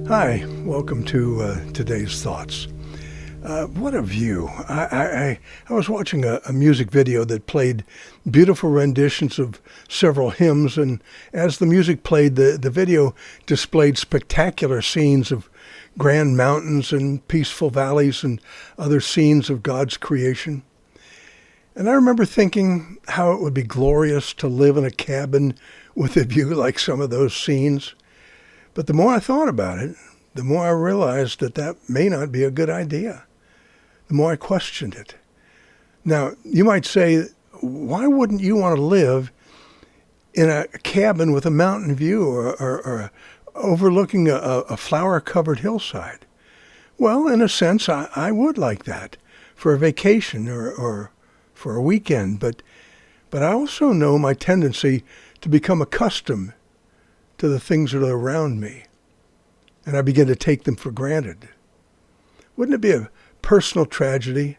Hi, welcome to today's thoughts. What a view. I was watching a music video that played beautiful renditions of several hymns, and as the music played, the video displayed spectacular scenes of grand mountains and peaceful valleys and other scenes of God's creation. And I remember thinking how it would be glorious to live in a cabin with a view like some of those scenes. But the more I thought about it, the more I realized that may not be a good idea. The more I questioned it. Now, you might say, why wouldn't you want to live in a cabin with a mountain view or overlooking a flower-covered hillside? Well, in a sense, I would like that for a vacation or for a weekend. But I also know my tendency to become accustomed to the things that are around me, and I begin to take them for granted. Wouldn't it be a personal tragedy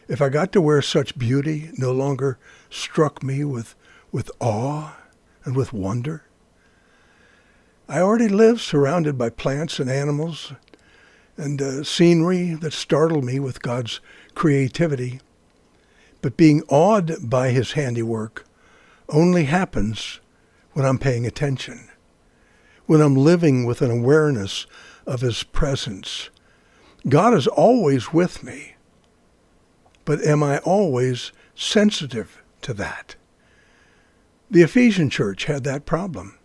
if I got to where such beauty no longer struck me with awe and with wonder? I already live surrounded by plants and animals and scenery that startle me with God's creativity. But being awed by his handiwork only happens when I'm paying attention, when I'm living with an awareness of his presence. God is always with me, but am I always sensitive to that? The Ephesian church had that problem.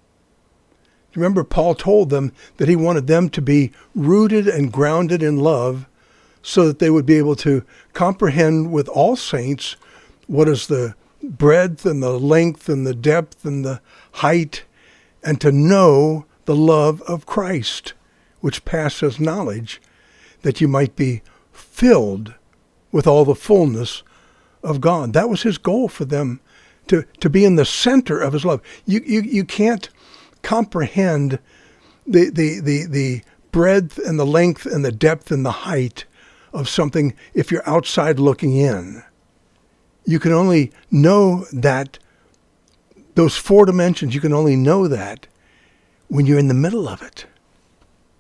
Remember, Paul told them that he wanted them to be rooted and grounded in love so that they would be able to comprehend with all saints what is the breadth and the length and the depth and the height, and to know the love of Christ, which passes knowledge, that you might be filled with all the fullness of God. That was his goal for them, to be in the center of his love. You can't comprehend the breadth and the length and the depth and the height of something if you're outside looking in. You can only know that, those four dimensions, you can only know that when you're in the middle of it,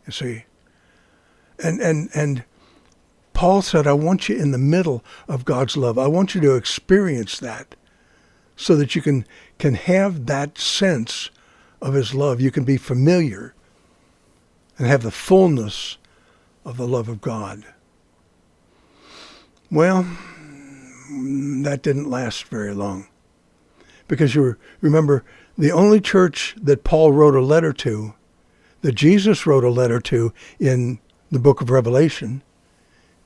you see. And Paul said, I want you in the middle of God's love. I want you to experience that so that you can have that sense of his love. You can be familiar and have the fullness of the love of God. Well, that didn't last very long, because you remember the only church that Paul wrote a letter to, that Jesus wrote a letter to in the book of Revelation,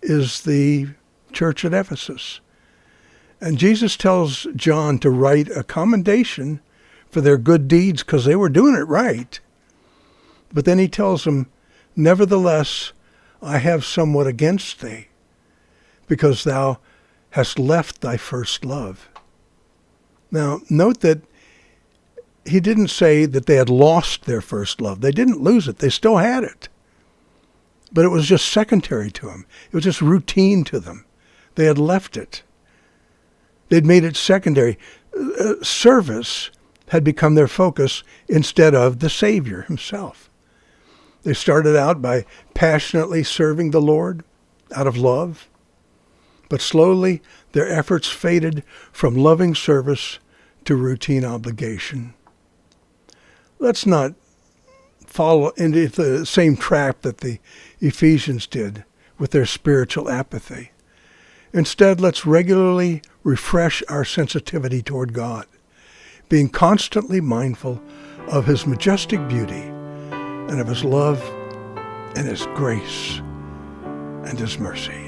is the church at Ephesus. And Jesus tells John to write a commendation for their good deeds because they were doing it right. But then he tells them, nevertheless, I have somewhat against thee, because thou hast left thy first love. Now, note that he didn't say that they had lost their first love. They didn't lose it. They still had it. But it was just secondary to them. It was just routine to them. They had left it. They'd made it secondary. Service had become their focus instead of the Savior himself. They started out by passionately serving the Lord out of love. But slowly, their efforts faded from loving service to routine obligation. Let's not fall into the same trap that the Ephesians did with their spiritual apathy. Instead, let's regularly refresh our sensitivity toward God, being constantly mindful of his majestic beauty and of his love and his grace and his mercy.